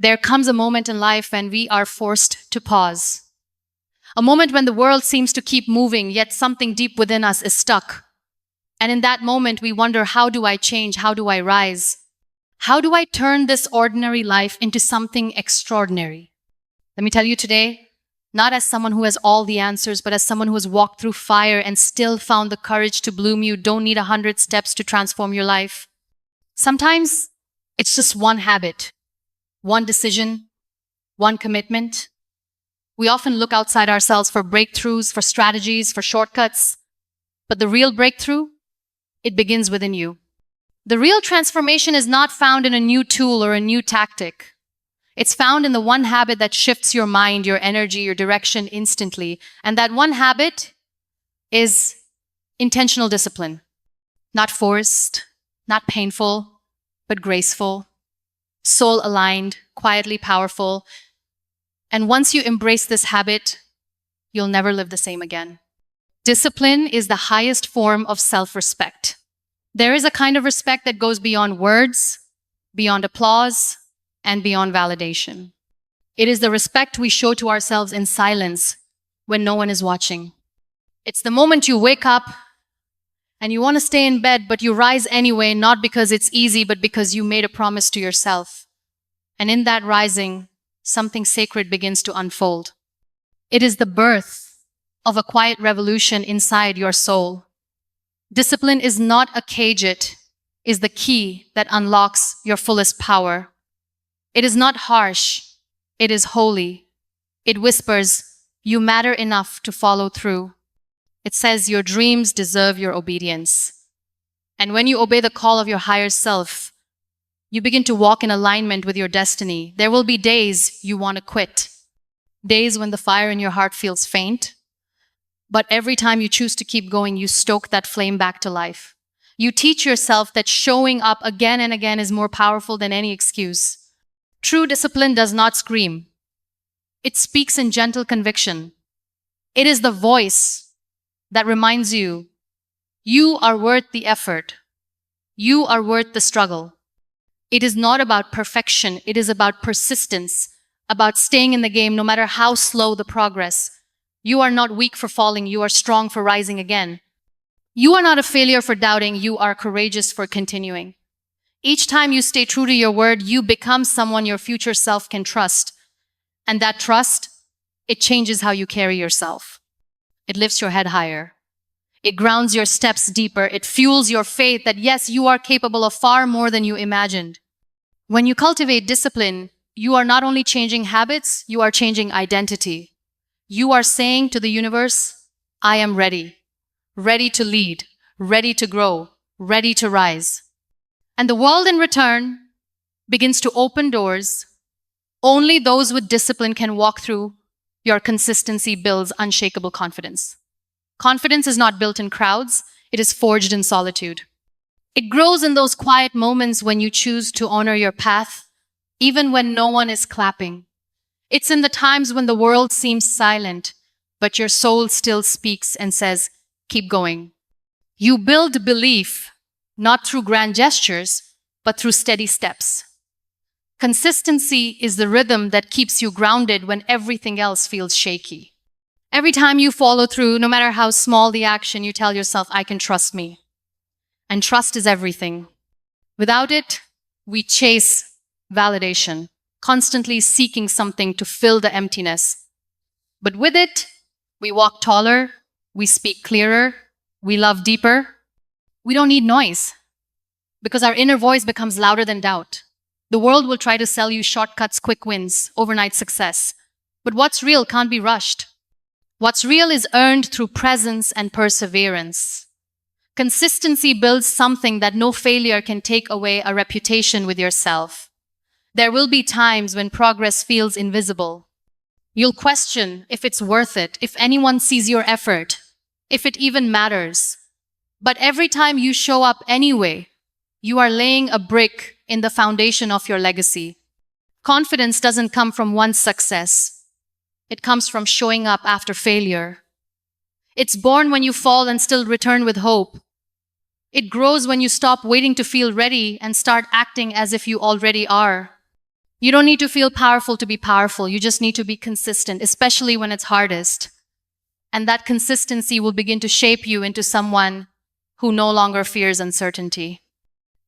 There comes a moment in life when we are forced to pause. A moment when the world seems to keep moving, yet something deep within us is stuck. And in that moment, we wonder, how do I change? How do I rise? How do I turn this ordinary life into something extraordinary? Let me tell you today, not as someone who has all the answers, but as someone who has walked through fire and still found the courage to bloom, you don't need 100 steps to transform your life. Sometimes it's just one habit, one decision, one commitment. We often look outside ourselves for breakthroughs, for strategies, for shortcuts. But the real breakthrough, it begins within you. The real transformation is not found in a new tool or a new tactic. It's found in the one habit that shifts your mind, your energy, your direction instantly. And that one habit is intentional discipline. Not forced, not painful, but graceful, soul-aligned, quietly powerful. And once you embrace this habit, you'll never live the same again. Discipline is the highest form of self-respect. There is a kind of respect that goes beyond words, beyond applause, and beyond validation. It is the respect we show to ourselves in silence when no one is watching. It's the moment you wake up and you want to stay in bed, but you rise anyway, not because it's easy, but because you made a promise to yourself. And in that rising, something sacred begins to unfold. It is the birth of a quiet revolution inside your soul. Discipline is not a cage, it is the key that unlocks your fullest power. It is not harsh, it is holy. It whispers, you matter enough to follow through. It says your dreams deserve your obedience. And when you obey the call of your higher self, you begin to walk in alignment with your destiny. There will be days you want to quit, days when the fire in your heart feels faint. But every time you choose to keep going, you stoke that flame back to life. You teach yourself that showing up again and again is more powerful than any excuse. True discipline does not scream. It speaks in gentle conviction. It is the voice that reminds you, you are worth the effort. You are worth the struggle. It is not about perfection. It is about persistence, about staying in the game no matter how slow the progress. You are not weak for falling. You are strong for rising again. You are not a failure for doubting. You are courageous for continuing. Each time you stay true to your word, you become someone your future self can trust. And that trust, it changes how you carry yourself. It lifts your head higher. It grounds your steps deeper. It fuels your faith that yes, you are capable of far more than you imagined. When you cultivate discipline, you are not only changing habits, you are changing identity. You are saying to the universe, I am ready. Ready to lead, ready to grow, ready to rise. And the world in return begins to open doors. Only those with discipline can walk through. Your consistency builds unshakable confidence. Confidence is not built in crowds, it is forged in solitude. It grows in those quiet moments when you choose to honor your path, even when no one is clapping. It's in the times when the world seems silent, but your soul still speaks and says, keep going. You build belief, not through grand gestures, but through steady steps. Consistency is the rhythm that keeps you grounded when everything else feels shaky. Every time you follow through, no matter how small the action, you tell yourself, I can trust me. And trust is everything. Without it, we chase validation, constantly seeking something to fill the emptiness. But with it, we walk taller, we speak clearer, we love deeper. We don't need noise because our inner voice becomes louder than doubt. The world will try to sell you shortcuts, quick wins, overnight success. But what's real can't be rushed. What's real is earned through presence and perseverance. Consistency builds something that no failure can take away, a reputation with yourself. There will be times when progress feels invisible. You'll question if it's worth it, if anyone sees your effort, if it even matters. But every time you show up anyway, you are laying a brick in the foundation of your legacy. Confidence doesn't come from one success. It comes from showing up after failure. It's born when you fall and still return with hope. It grows when you stop waiting to feel ready and start acting as if you already are. You don't need to feel powerful to be powerful. You just need to be consistent, especially when it's hardest. And that consistency will begin to shape you into someone who no longer fears uncertainty.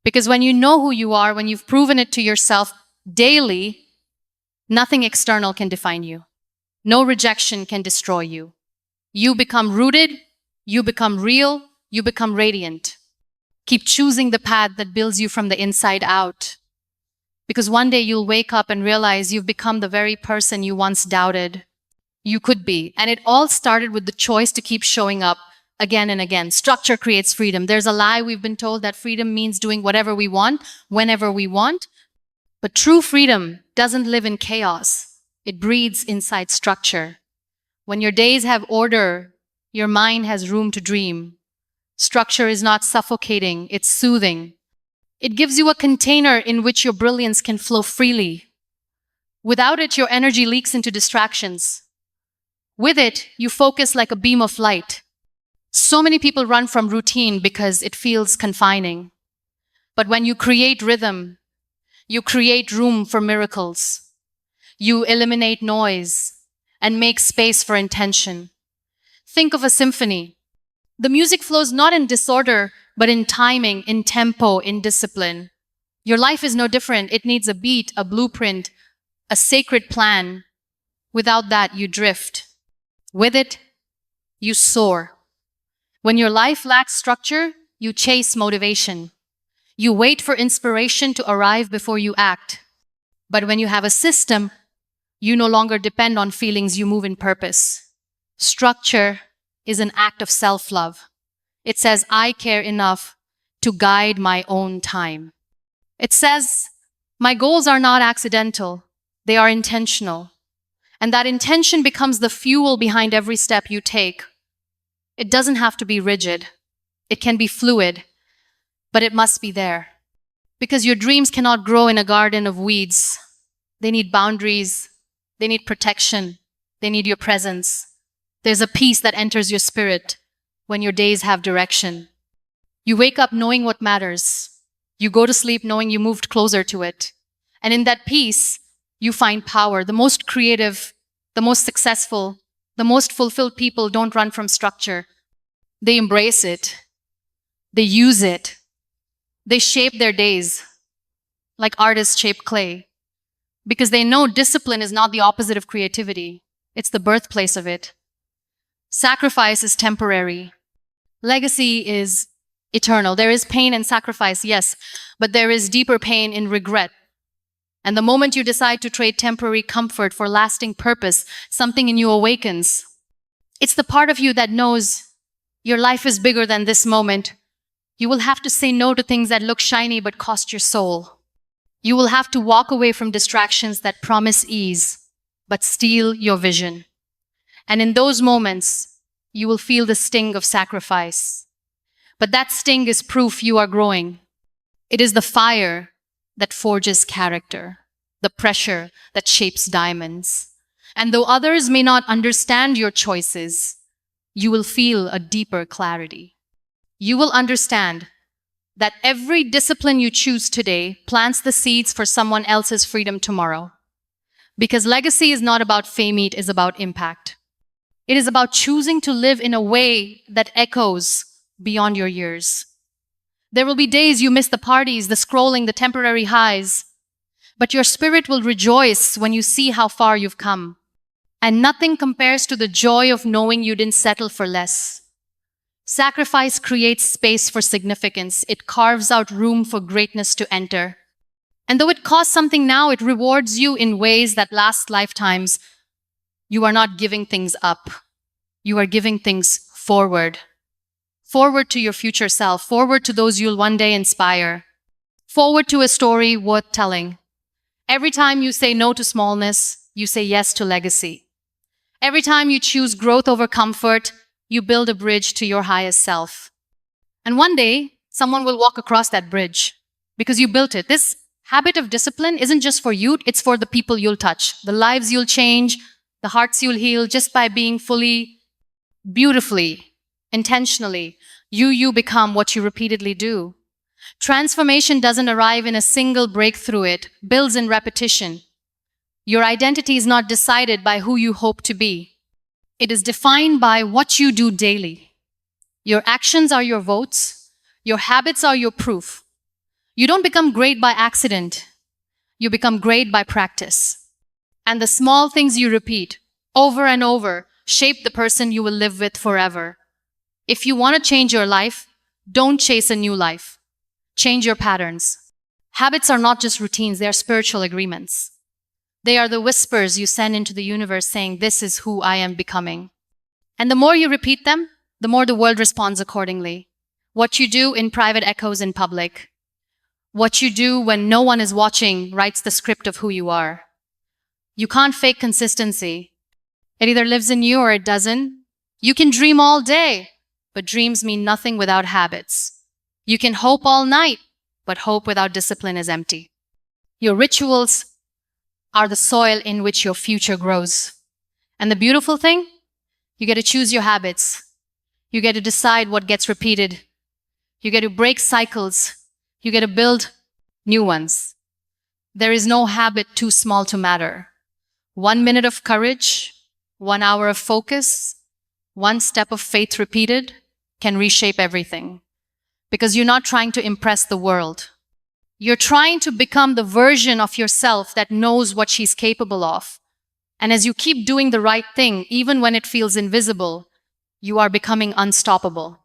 Because when you know who you are, when you've proven it to yourself daily, nothing external can define you. No rejection can destroy you. You become rooted, you become real, you become radiant. Keep choosing the path that builds you from the inside out. Because one day you'll wake up and realize you've become the very person you once doubted you could be. And it all started with the choice to keep showing up again and again. Structure creates freedom. There's a lie we've been told that freedom means doing whatever we want, whenever we want. But true freedom doesn't live in chaos. It breathes inside structure. When your days have order, your mind has room to dream. Structure is not suffocating, it's soothing. It gives you a container in which your brilliance can flow freely. Without it, your energy leaks into distractions. With it, you focus like a beam of light. So many people run from routine because it feels confining. But when you create rhythm, you create room for miracles. You eliminate noise and make space for intention. Think of a symphony. The music flows not in disorder, but in timing, in tempo, in discipline. Your life is no different. It needs a beat, a blueprint, a sacred plan. Without that, you drift. With it, you soar. When your life lacks structure, you chase motivation. You wait for inspiration to arrive before you act. But when you have a system, you no longer depend on feelings, you move in purpose. Structure is an act of self-love. It says, I care enough to guide my own time. It says, my goals are not accidental, they are intentional. And that intention becomes the fuel behind every step you take. It doesn't have to be rigid. It can be fluid, but it must be there. Because your dreams cannot grow in a garden of weeds. They need boundaries, they need protection, they need your presence. There's a peace that enters your spirit when your days have direction. You wake up knowing what matters. You go to sleep knowing you moved closer to it. And in that peace, you find power. The most creative, the most successful, the most fulfilled people don't run from structure. They embrace it. They use it. They shape their days like artists shape clay. Because they know discipline is not the opposite of creativity. It's the birthplace of it. Sacrifice is temporary. Legacy is eternal. There is pain in sacrifice, yes, but there is deeper pain in regret. And the moment you decide to trade temporary comfort for lasting purpose, something in you awakens. It's the part of you that knows your life is bigger than this moment. You will have to say no to things that look shiny but cost your soul. You will have to walk away from distractions that promise ease but steal your vision. And in those moments, you will feel the sting of sacrifice. But that sting is proof you are growing. It is the fire that forges character, the pressure that shapes diamonds. And though others may not understand your choices, you will feel a deeper clarity. You will understand that every discipline you choose today plants the seeds for someone else's freedom tomorrow. Because legacy is not about fame, it is about impact. It is about choosing to live in a way that echoes beyond your years. There will be days you miss the parties, the scrolling, the temporary highs, but your spirit will rejoice when you see how far you've come. And nothing compares to the joy of knowing you didn't settle for less. Sacrifice creates space for significance. It carves out room for greatness to enter. And though it costs something now, it rewards you in ways that last lifetimes. You are not giving things up. You are giving things forward. Forward to your future self. Forward to those you'll one day inspire. Forward to a story worth telling. Every time you say no to smallness, you say yes to legacy. Every time you choose growth over comfort, you build a bridge to your highest self. And one day, someone will walk across that bridge because you built it. This habit of discipline isn't just for you, it's for the people you'll touch, the lives you'll change, the hearts you'll heal just by being fully, beautifully, intentionally. You become what you repeatedly do. Transformation doesn't arrive in a single breakthrough, it builds in repetition. Your identity is not decided by who you hope to be. It is defined by what you do daily. Your actions are your votes. Your habits are your proof. You don't become great by accident. You become great by practice. And the small things you repeat over and over shape the person you will live with forever. If you want to change your life, don't chase a new life. Change your patterns. Habits are not just routines, they are spiritual agreements. They are the whispers you send into the universe saying, "This is who I am becoming." And the more you repeat them, the more the world responds accordingly. What you do in private echoes in public. What you do when no one is watching writes the script of who you are. You can't fake consistency. It either lives in you or it doesn't. You can dream all day, but dreams mean nothing without habits. You can hope all night, but hope without discipline is empty. Your rituals are the soil in which your future grows. And the beautiful thing, you get to choose your habits. You get to decide what gets repeated. You get to break cycles. You get to build new ones. There is no habit too small to matter. 1 minute of courage, 1 hour of focus, 1 step of faith repeated can reshape everything. Because you're not trying to impress the world. You're trying to become the version of yourself that knows what she's capable of. And as you keep doing the right thing, even when it feels invisible, you are becoming unstoppable.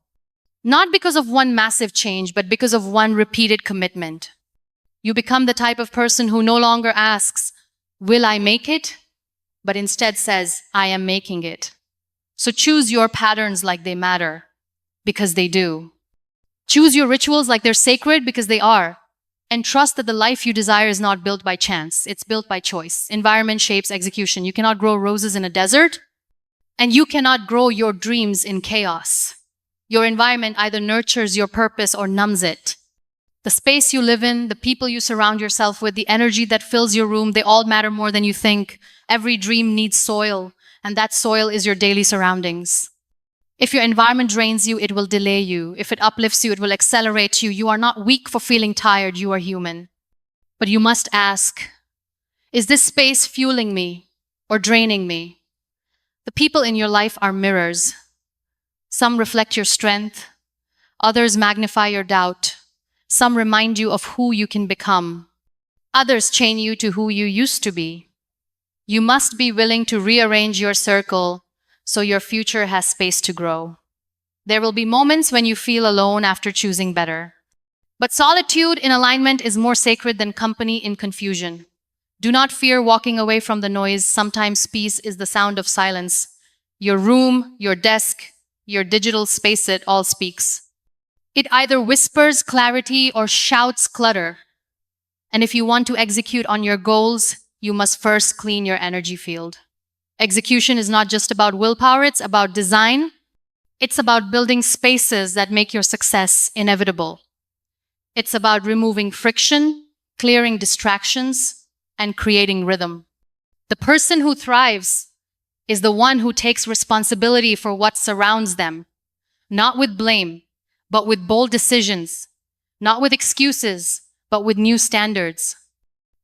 Not because of one massive change, but because of one repeated commitment. You become the type of person who no longer asks, "Will I make it?" but instead says, "I am making it." So choose your patterns like they matter, because they do. Choose your rituals like they're sacred, because they are. And trust that the life you desire is not built by chance. It's built by choice. Environment shapes execution. You cannot grow roses in a desert, and you cannot grow your dreams in chaos. Your environment either nurtures your purpose or numbs it. The space you live in, the people you surround yourself with, the energy that fills your room, they all matter more than you think. Every dream needs soil, and that soil is your daily surroundings. If your environment drains you, it will delay you. If it uplifts you, it will accelerate you. You are not weak for feeling tired, you are human. But you must ask, is this space fueling me or draining me? The people in your life are mirrors. Some reflect your strength, others magnify your doubt. Some remind you of who you can become. Others chain you to who you used to be. You must be willing to rearrange your circle so your future has space to grow. There will be moments when you feel alone after choosing better. But solitude in alignment is more sacred than company in confusion. Do not fear walking away from the noise. Sometimes peace is the sound of silence. Your room, your desk, your digital space, it all speaks. It either whispers clarity or shouts clutter. And if you want to execute on your goals, you must first clean your energy field. Execution is not just about willpower, it's about design. It's about building spaces that make your success inevitable. It's about removing friction, clearing distractions, and creating rhythm. The person who thrives is the one who takes responsibility for what surrounds them, not with blame, but with bold decisions, not with excuses, but with new standards.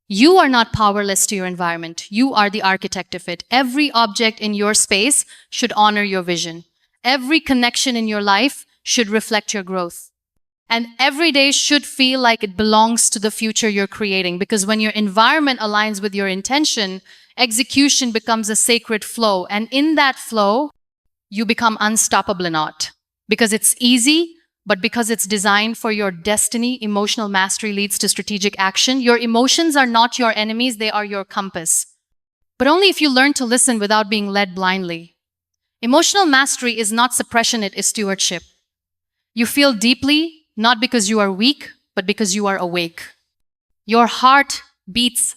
You are not powerless to your environment. You are the architect of it. Every object in your space should honor your vision. Every connection in your life should reflect your growth. And every day should feel like it belongs to the future you're creating, because when your environment aligns with your intention, execution becomes a sacred flow. And in that flow, you become unstoppable in art. Because it's easy, but because it's designed for your destiny. Emotional mastery leads to strategic action. Your emotions are not your enemies, they are your compass. But only if you learn to listen without being led blindly. Emotional mastery is not suppression, it is stewardship. You feel deeply, not because you are weak, but because you are awake. Your heart beats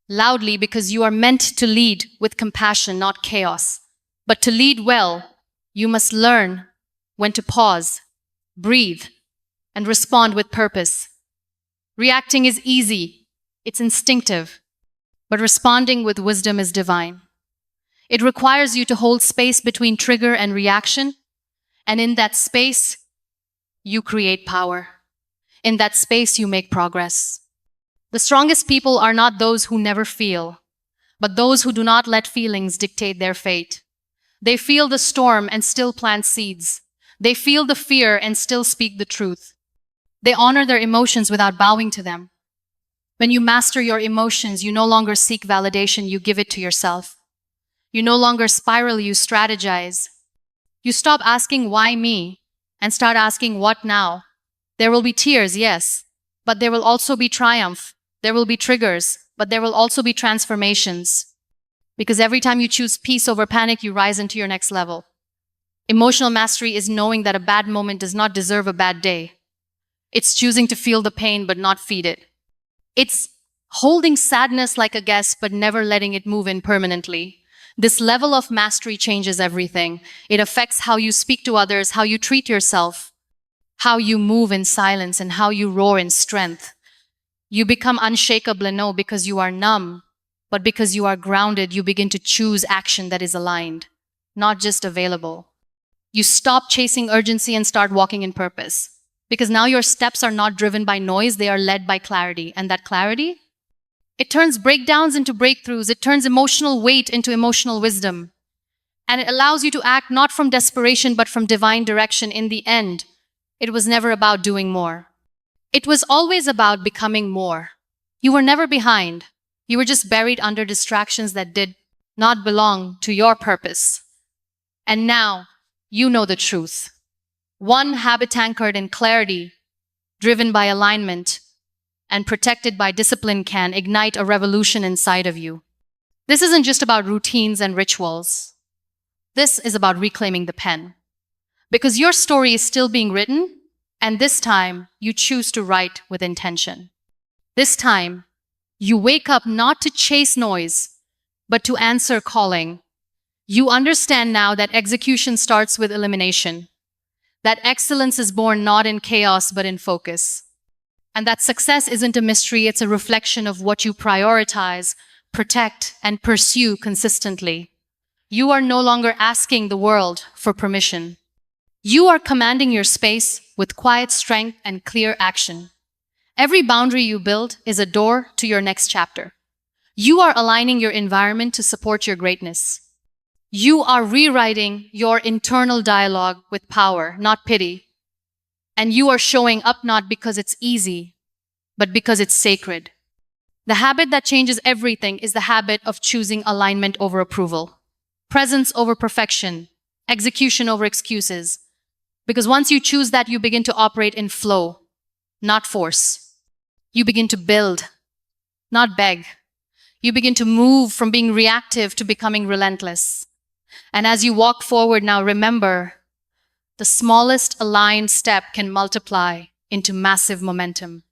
loudly because you are meant to lead with compassion, not chaos. But to lead well, you must learn when to pause, breathe, and respond with purpose. Reacting is easy, it's instinctive, but responding with wisdom is divine. It requires you to hold space between trigger and reaction, and in that space, you create power. In that space, you make progress. The strongest people are not those who never feel, but those who do not let feelings dictate their fate. They feel the storm and still plant seeds. They feel the fear and still speak the truth. They honor their emotions without bowing to them. When you master your emotions, you no longer seek validation, you give it to yourself. You no longer spiral, you strategize. You stop asking, why me? And start asking, what now? There will be tears, yes, but there will also be triumph. There will be triggers, but there will also be transformations. Because every time you choose peace over panic, you rise into your next level. Emotional mastery is knowing that a bad moment does not deserve a bad day. It's choosing to feel the pain but not feed it. It's holding sadness like a guest but never letting it move in permanently. This level of mastery changes everything. It affects how you speak to others, how you treat yourself, how you move in silence, and how you roar in strength. You become unshakable, no because you are numb, but because you are grounded. You begin to choose action that is aligned, not just available. You stop chasing urgency and start walking in purpose. Because now your steps are not driven by noise, they are led by clarity. And that clarity, it turns breakdowns into breakthroughs. It turns emotional weight into emotional wisdom. And it allows you to act not from desperation, but from divine direction. In the end, it was never about doing more. It was always about becoming more. You were never behind. You were just buried under distractions that did not belong to your purpose. And now, you know the truth. One habit anchored in clarity, driven by alignment, and protected by discipline can ignite a revolution inside of you. This isn't just about routines and rituals. This is about reclaiming the pen. Because your story is still being written, and this time you choose to write with intention. This time, you wake up not to chase noise, but to answer calling. You understand now that execution starts with elimination, that excellence is born not in chaos but in focus, and that success isn't a mystery, it's a reflection of what you prioritize, protect, and pursue consistently. You are no longer asking the world for permission. You are commanding your space with quiet strength and clear action. Every boundary you build is a door to your next chapter. You are aligning your environment to support your greatness. You are rewriting your internal dialogue with power, not pity. And you are showing up not because it's easy, but because it's sacred. The habit that changes everything is the habit of choosing alignment over approval, presence over perfection, execution over excuses. Because once you choose that, you begin to operate in flow, not force. You begin to build, not beg. You begin to move from being reactive to becoming relentless. And as you walk forward now, remember, the smallest aligned step can multiply into massive momentum.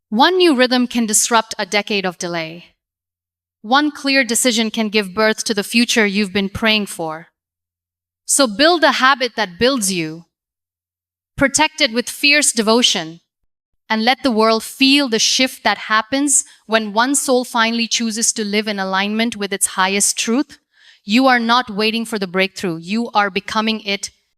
One new rhythm can disrupt a decade of delay. One clear decision can give birth to the future you've been praying for. So build a habit that builds you. Protect it with fierce devotion. And let the world feel the shift that happens when one soul finally chooses to live in alignment with its highest truth. You are not waiting for the breakthrough. You are becoming it